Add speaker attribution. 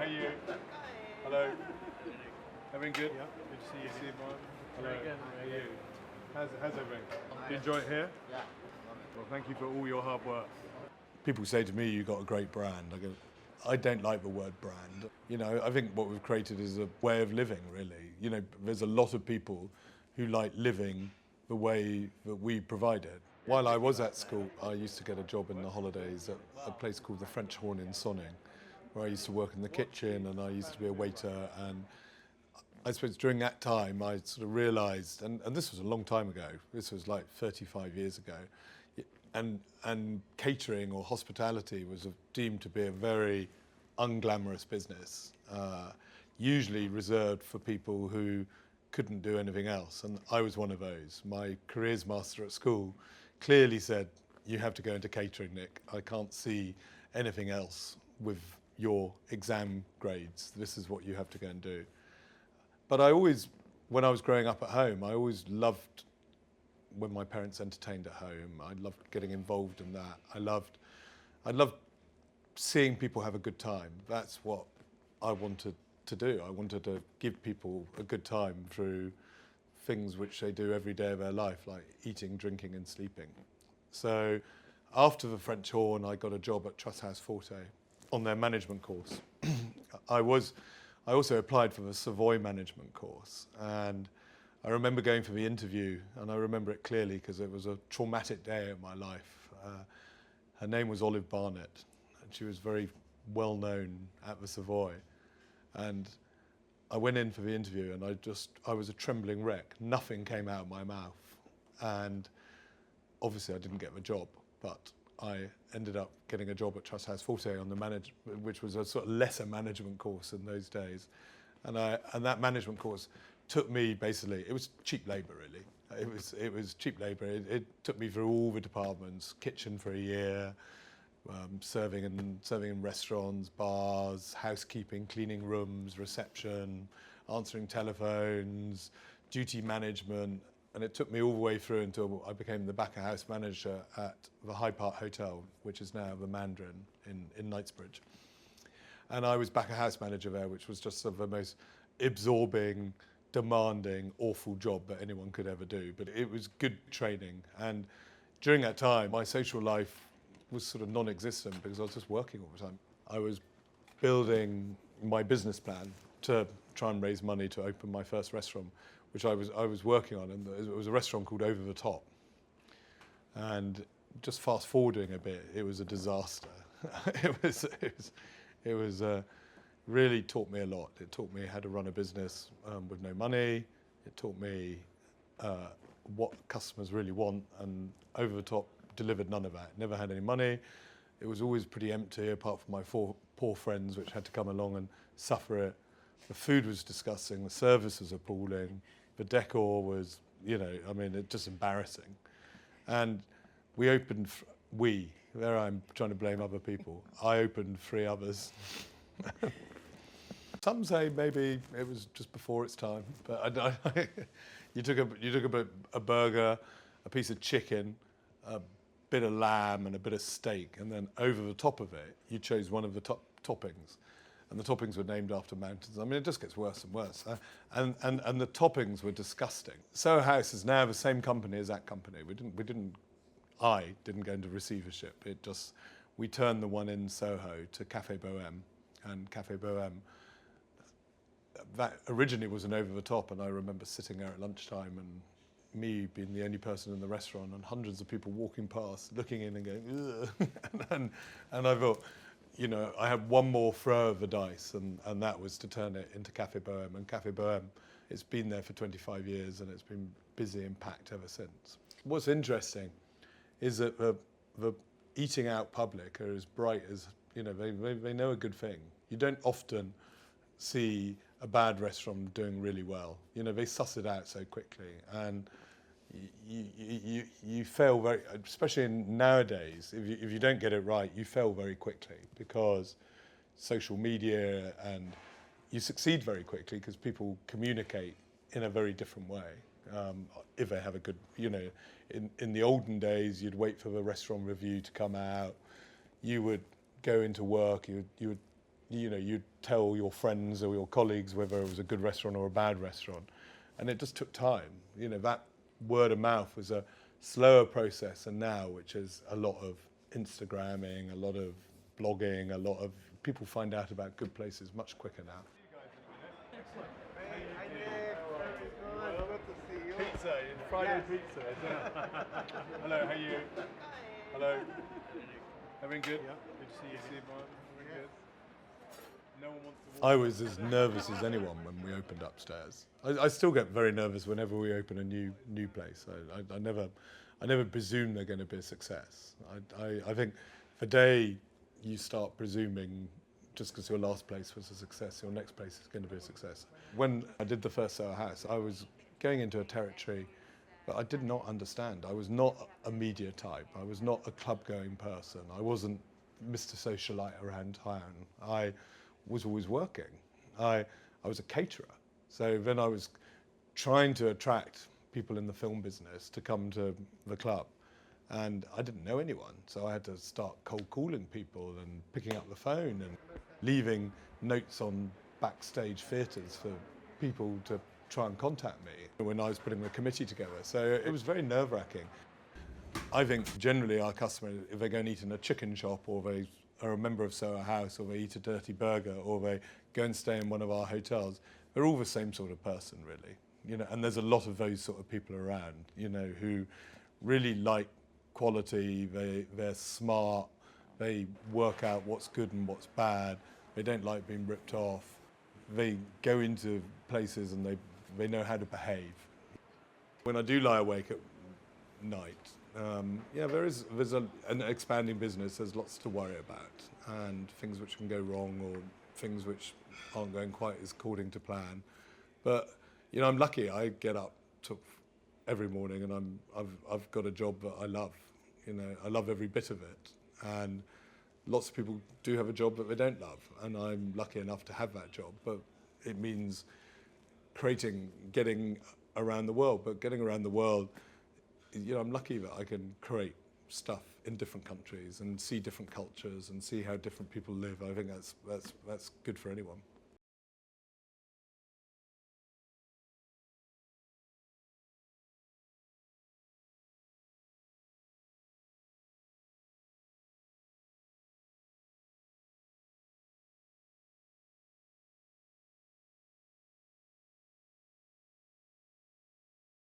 Speaker 1: how are you? Hello. Everything good?
Speaker 2: Yeah, good to see you.
Speaker 1: See you, Mark. Hello.
Speaker 2: Very good.
Speaker 1: How are you? How's everything? Do you enjoy it here?
Speaker 2: Yeah.
Speaker 1: Well, thank you for all your hard work. People say to me, you've got a great brand. I go, I don't like the word brand. You know, I think what we've created is a way of living, really. You know, there's a lot of people who like living the way that we provide it. While I was at school, I used to get a job in the holidays at a place called the French Horn in Sonning, where I used to work in the kitchen and I used to be a waiter. And I suppose during that time, I sort of realised, and this was a long time ago, this was like 35 years ago, and catering or hospitality was deemed to be a very unglamorous business, usually reserved for people who couldn't do anything else. And I was one of those. My careers master at school clearly said, you have to go into catering, Nick. I can't see anything else with your exam grades. This is what you have to go and do. But I always, when I was growing up at home, I always loved when my parents entertained at home. I loved getting involved in that. I loved seeing people have a good time. That's what I wanted to do. I wanted to give people a good time through things which they do every day of their life, like eating, drinking and sleeping. So after the French Horn, I got a job at Soho House Forte on their management course. I also applied for the Savoy management course, and I remember going for the interview, and I remember it clearly because it was a traumatic day in my life. Her name was Olive Barnett, and she was very well known at the Savoy. And I went in for the interview, and I was a trembling wreck. Nothing came out of my mouth, and obviously I didn't get the job, but I ended up getting a job at Soho House Forte on the which was a sort of lesser management course in those days. And that management course took me basically, it was cheap labour really. It was cheap labour. It took me through all the departments, kitchen for a year, serving in restaurants, bars, housekeeping, cleaning rooms, reception, answering telephones, duty management. And it took me all the way through until I became the back of house manager at the Hyde Park Hotel, which is now the Mandarin in Knightsbridge. And I was back of house manager there, which was just sort of the most absorbing, demanding, awful job that anyone could ever do. But it was good training. And during that time, my social life was sort of non-existent because I was just working all the time. I was building my business plan to try and raise money to open my first restaurant, which I was working on, and it was a restaurant called Over the Top. And just fast forwarding a bit, it was a disaster. It was really taught me a lot. It taught me how to run a business with no money. It taught me what customers really want, and Over the Top delivered none of that. Never had any money. It was always pretty empty, apart from my poor friends, which had to come along and suffer it. The food was disgusting. The service was appalling. The decor was, it's just embarrassing. And we opened, there I'm trying to blame other people. I opened 3 others. Some say maybe it was just before its time, but you took a burger, a piece of chicken, a bit of lamb and a bit of steak, and then over the top of it, you chose one of the toppings. And the toppings were named after mountains. I mean, it just gets worse and worse. And the toppings were disgusting. Soho House is now the same company as that company. I didn't go into receivership. We turned the one in Soho to Café Bohème. And Café Bohème, that originally was an Over the Top, and I remember sitting there at lunchtime and me being the only person in the restaurant and hundreds of people walking past, looking in and going, ugh. and I thought, I had one more throw of the dice, and that was to turn it into Café Bohème. And Café Bohème, it's been there for 25 years, and it's been busy and packed ever since. What's interesting is that the eating out public are as bright as, they know a good thing. You don't often see a bad restaurant doing really well. They suss it out so quickly, and you fail very, especially nowadays, if you don't get it right, you fail very quickly because social media, and you succeed very quickly because people communicate in a very different way. If they have a good, in the olden days, you'd wait for the restaurant review to come out. You would go into work, you would you'd tell your friends or your colleagues whether it was a good restaurant or a bad restaurant. And it just took time. That word of mouth was a slower process, and now, which is a lot of Instagramming, a lot of blogging, a lot of people find out about good places much quicker now. Pizza, Friday pizza, isn't it? Hello, how are you? Hello. Everything good?
Speaker 2: Yeah, good to see you.
Speaker 1: Good. No one wants to I was as nervous as anyone when we opened upstairs. I still get very nervous whenever we open a new place. I never presume they're going to be a success. I think the day you start presuming just because your last place was a success, your next place is going to be a success. When I did the first Soho House, I was going into a territory that I did not understand. I was not a media type. I was not a club-going person. I wasn't Mr. Socialite around town. I was always working. I was a caterer. So then I was trying to attract people in the film business to come to the club. And I didn't know anyone, so I had to start cold calling people and picking up the phone and leaving notes on backstage theatres for people to try and contact me when I was putting the committee together. So it was very nerve-wracking. I think generally our customers, if they go and eat in a chicken shop, or they are a member of Soho House, or they eat a dirty burger, or they go and stay in one of our hotels, they're all the same sort of person, really. And there's a lot of those sort of people around, who really like quality, they're smart, they work out what's good and what's bad, they don't like being ripped off, they go into places and they know how to behave. When I do lie awake at night, there's an expanding business, there's lots to worry about, and things which can go wrong, or things which aren't going quite as according to plan. But I'm lucky. I get up every morning, and I've got a job that I love. I love every bit of it, and lots of people do have a job that they don't love, and I'm lucky enough to have that job. But it means getting around the world. But getting around the world, I'm lucky that I can create stuff in different countries and see different cultures and see how different people live. I think that's good for anyone.